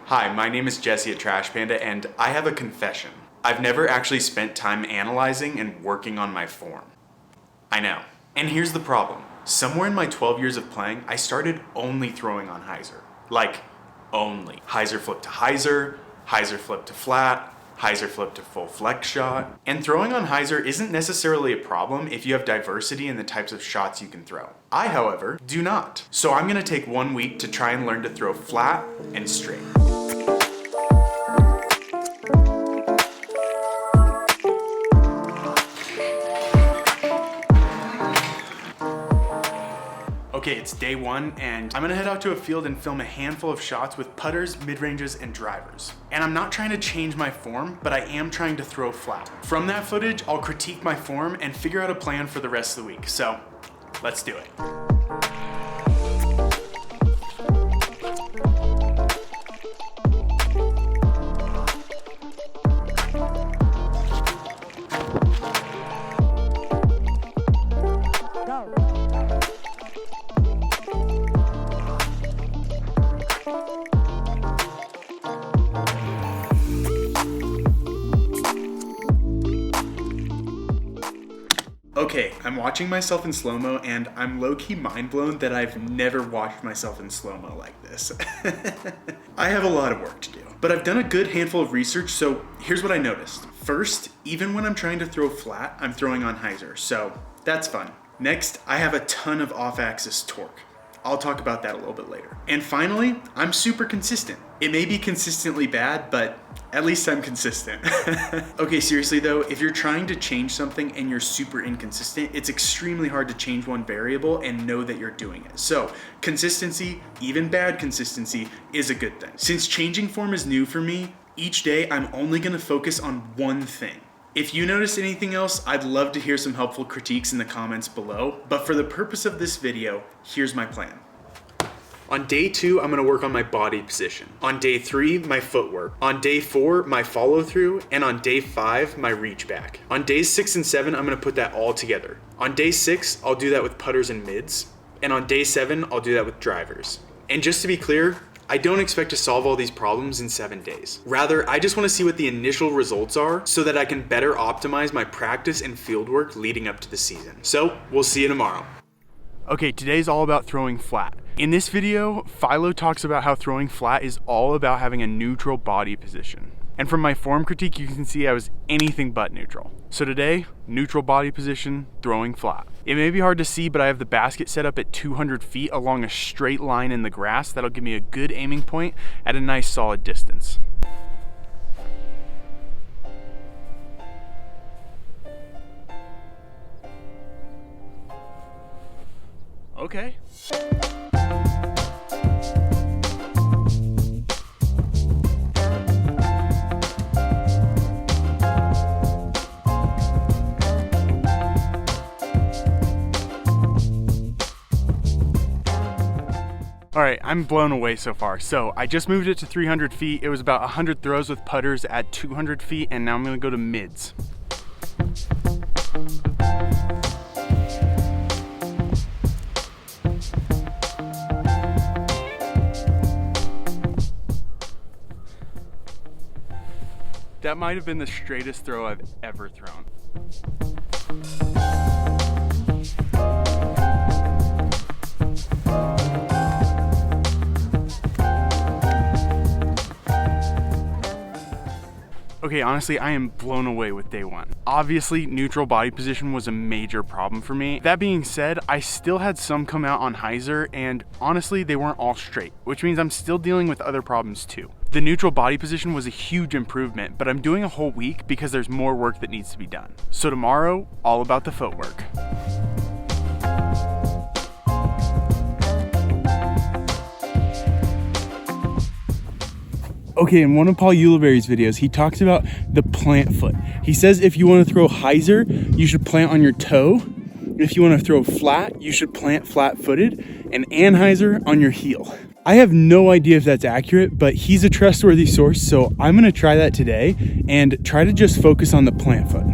Hi, my name is Jesse at Trash Panda, and I have a confession. I've never actually spent time analyzing and working on my form. I know. And here's the problem. Somewhere in my 12 years of playing, I started only throwing on hyzer. Like, only. Hyzer flip to hyzer flip to flat, hyzer flip to full flex shot. And throwing on hyzer isn't necessarily a problem if you have diversity in the types of shots you can throw. I, however, do not. So I'm gonna take 1 week to try and learn to throw flat and straight. Okay, it's day one, and I'm gonna head out to a field and film a handful of shots with putters, mid-ranges, and drivers. And I'm not trying to change my form, but I am trying to throw flat. From that footage, I'll critique my form and figure out a plan for the rest of the week. So, let's do it. Okay, I'm watching myself in slow-mo and I'm low-key mind-blown that I've never watched myself in slow-mo like this. I have a lot of work to do, but I've done a good handful of research, so here's what I noticed. First, even when I'm trying to throw flat, I'm throwing on hyzer, so that's fun. Next, I have a ton of off-axis torque. I'll talk about that a little bit later. And finally, I'm super consistent. It may be consistently bad, but at least I'm consistent. Okay, seriously though, if you're trying to change something and you're super inconsistent, it's extremely hard to change one variable and know that you're doing it. So consistency, even bad consistency, is a good thing. Since changing form is new for me, each day I'm only gonna focus on one thing. If you notice anything else, I'd love to hear some helpful critiques in the comments below, but for the purpose of this video, here's my plan. On day 2, I'm gonna work on my body position. On day 3, my footwork. On day 4, my follow through. And on day 5, my reach back. On days 6 and 7, I'm gonna put that all together. On day 6, I'll do that with putters and mids. And on day 7, I'll do that with drivers. And just to be clear, I don't expect to solve all these problems in 7 days. Rather, I just wanna see what the initial results are so that I can better optimize my practice and fieldwork leading up to the season. So, we'll see you tomorrow. Okay, today's all about throwing flat. In this video, Philo talks about how throwing flat is all about having a neutral body position. And from my form critique, you can see I was anything but neutral. So today, neutral body position, throwing flat. It may be hard to see, but I have the basket set up at 200 feet along a straight line in the grass. That'll give me a good aiming point at a nice solid distance. Okay. All right, I'm blown away so far. So I just moved it to 300 feet. It was about 100 throws with putters at 200 feet, and now I'm gonna go to mids. That might have been the straightest throw I've ever thrown. Okay, honestly, I am blown away with day 1. Obviously, neutral body position was a major problem for me. That being said, I still had some come out on hyzer, and honestly, they weren't all straight, which means I'm still dealing with other problems too. The neutral body position was a huge improvement, but I'm doing a whole week because there's more work that needs to be done. So tomorrow, all about the footwork. Okay, in one of Paul Ulibarri's videos, he talks about the plant foot. He says if you want to throw hyzer, you should plant on your toe. If you want to throw flat, you should plant flat-footed, and anhyzer on your heel. I have no idea if that's accurate, but he's a trustworthy source, so I'm gonna try that today and try to just focus on the plant foot.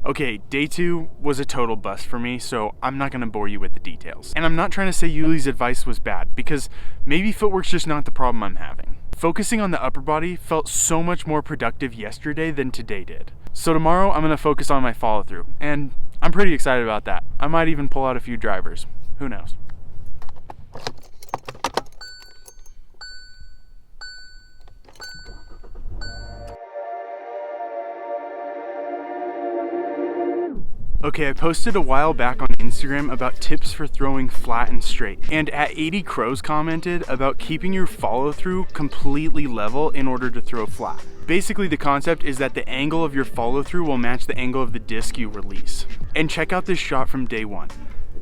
Okay, day 2 was a total bust for me, so I'm not gonna bore you with the details. And I'm not trying to say Yuli's advice was bad, because maybe footwork's just not the problem I'm having. Focusing on the upper body felt so much more productive yesterday than today did. So tomorrow I'm gonna focus on my follow through, and I'm pretty excited about that. I might even pull out a few drivers. Who knows? Okay, I posted a while back on Instagram about tips for throwing flat and straight, and at 80 Crows commented about keeping your follow through completely level in order to throw flat. Basically, the concept is that the angle of your follow through will match the angle of the disc you release. And check out this shot from day 1.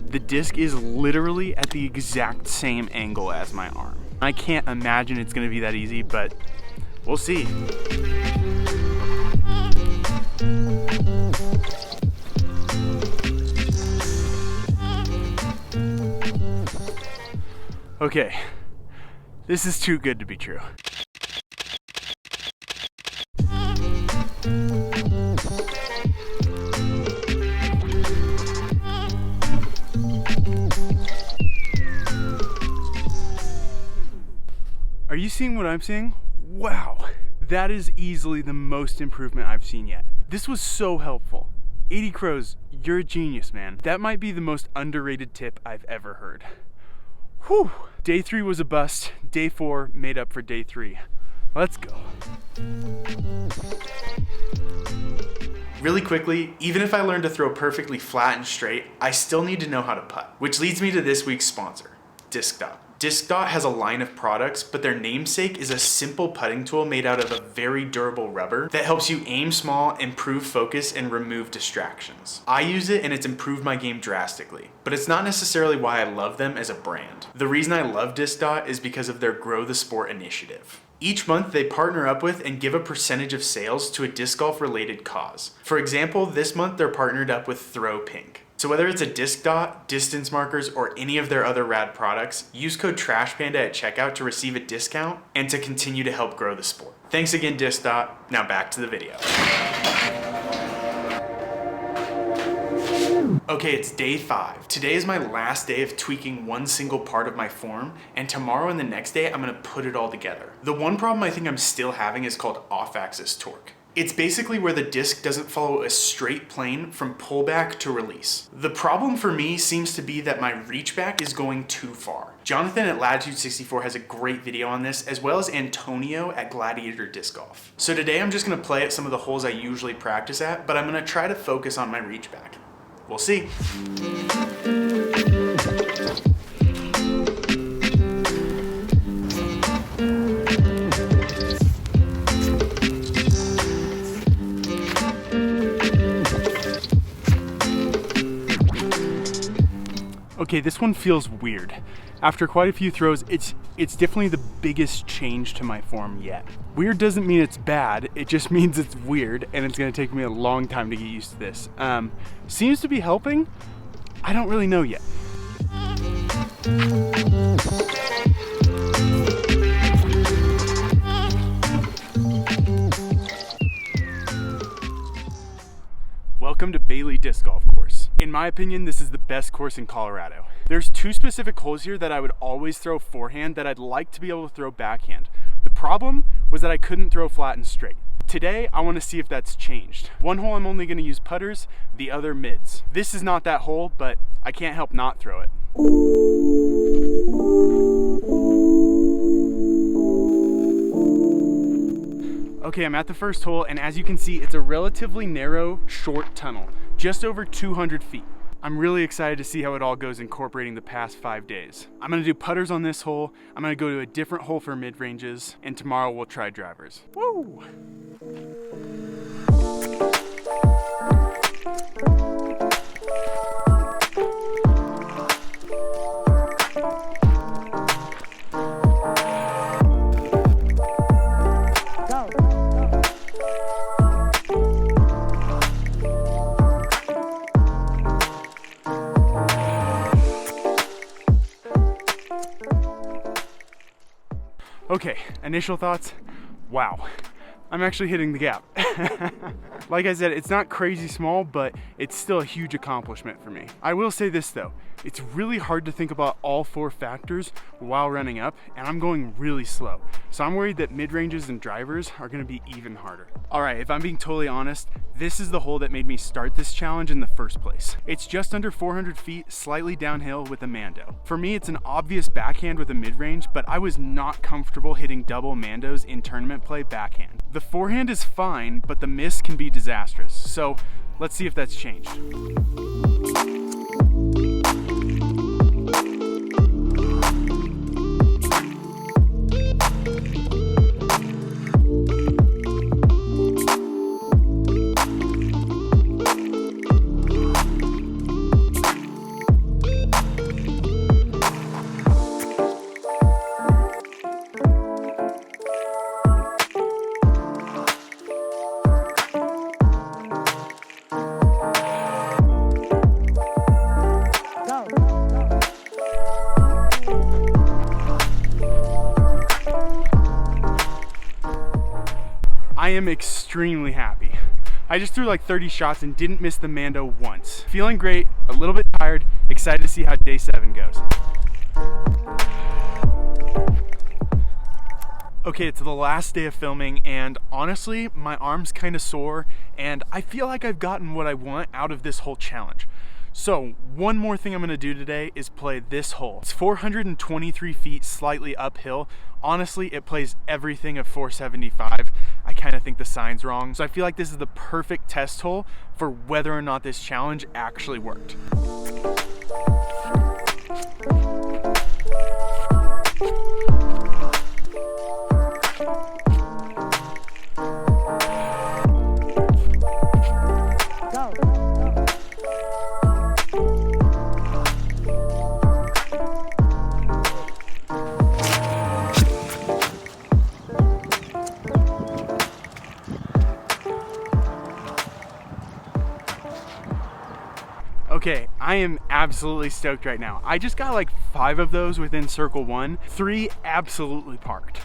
The disc is literally at the exact same angle as my arm. I can't imagine it's gonna be that easy, but we'll see. Okay, this is too good to be true. Are you seeing what I'm seeing? Wow, that is easily the most improvement I've seen yet. This was so helpful. 80 Crows, you're a genius, man. That might be the most underrated tip I've ever heard. Whew. Day 3 was a bust. Day 4 made up for day 3. Let's go. Really quickly, even if I learned to throw perfectly flat and straight, I still need to know how to putt. Which leads me to this week's sponsor, Disc Dot. Disc Dot has a line of products, but their namesake is a simple putting tool made out of a very durable rubber that helps you aim small, improve focus, and remove distractions. I use it and it's improved my game drastically, but it's not necessarily why I love them as a brand. The reason I love Disc Dot is because of their Grow the Sport initiative. Each month, they partner up with and give a percentage of sales to a disc golf related cause. For example, this month they're partnered up with Throw Pink. So whether it's a Disc Dot, distance markers, or any of their other rad products, use code TRASHPANDA at checkout to receive a discount and to continue to help grow the sport. Thanks again, Disc Dot. Now back to the video. Okay, it's day 5. Today is my last day of tweaking one single part of my form, and tomorrow and the next day, I'm gonna put it all together. The one problem I think I'm still having is called off-axis torque. It's basically where the disc doesn't follow a straight plane from pullback to release. The problem for me seems to be that my reach back is going too far. Jonathan at Latitude 64 has a great video on this, as well as Antonio at Gladiator Disc Golf. So today I'm just gonna play at some of the holes I usually practice at, but I'm gonna try to focus on my reach back. We'll see. Okay, this one feels weird. After quite a few throws, it's definitely the biggest change to my form yet. Weird doesn't mean it's bad, it just means it's weird, and it's gonna take me a long time to get used to this. Seems to be helping? I don't really know yet. Welcome to Bayley Disc Golf Course. In my opinion, this is the best course in Colorado. There's 2 specific holes here that I would always throw forehand that I'd like to be able to throw backhand. The problem was that I couldn't throw flat and straight. Today, I want to see if that's changed. One hole I'm only going to use putters, the other mids. This is not that hole, but I can't help not throw it. Okay, I'm at the first hole, and as you can see, it's a relatively narrow, short tunnel, just over 200 feet. I'm really excited to see how it all goes incorporating the past 5 days. I'm gonna do putters on this hole, I'm gonna go to a different hole for mid-ranges, and tomorrow we'll try drivers. Woo! Okay, initial thoughts, wow, I'm actually hitting the gap. Like I said, it's not crazy small, but it's still a huge accomplishment for me. I will say this though, it's really hard to think about all 4 factors while running up, and I'm going really slow. So I'm worried that mid-ranges and drivers are gonna be even harder. All right, if I'm being totally honest, this is the hole that made me start this challenge in the first place. It's just under 400 feet, slightly downhill with a Mando. For me, it's an obvious backhand with a mid-range, but I was not comfortable hitting double Mandos in tournament play backhand. The forehand is fine, but the miss can be disastrous. So let's see if that's changed. I am extremely happy. I just threw like 30 shots and didn't miss the Mando once. Feeling great, a little bit tired, excited to see how day 7 goes. Okay, it's the last day of filming, and honestly, my arm's kind of sore, and I feel like I've gotten what I want out of this whole challenge. So one more thing I'm gonna do today is play this hole. It's 423 feet, slightly uphill. Honestly, it plays everything of 475. I kind of think the sign's wrong. So I feel like this is the perfect test hole for whether or not this challenge actually worked. Okay, I am absolutely stoked right now. I just got like 5 of those within circle 1, 3 absolutely parked.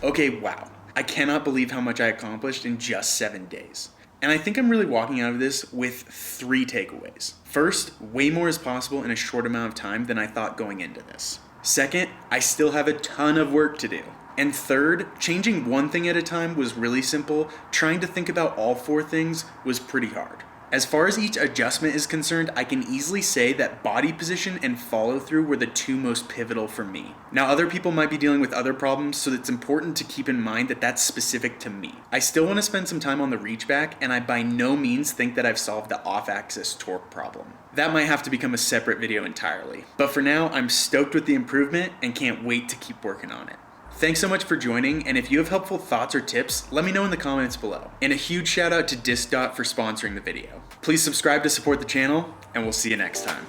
Okay, wow. I cannot believe how much I accomplished in just 7 days. And I think I'm really walking out of this with 3 takeaways. First, way more is possible in a short amount of time than I thought going into this. Second, I still have a ton of work to do. And third, changing one thing at a time was really simple. Trying to think about all 4 things was pretty hard. As far as each adjustment is concerned, I can easily say that body position and follow through were the 2 most pivotal for me. Now, other people might be dealing with other problems, so it's important to keep in mind that that's specific to me. I still want to spend some time on the reach back, and I by no means think that I've solved the off-axis torque problem. That might have to become a separate video entirely. But for now, I'm stoked with the improvement and can't wait to keep working on it. Thanks so much for joining, and if you have helpful thoughts or tips, let me know in the comments below. And a huge shout out to DiscDot for sponsoring the video. Please subscribe to support the channel, and we'll see you next time.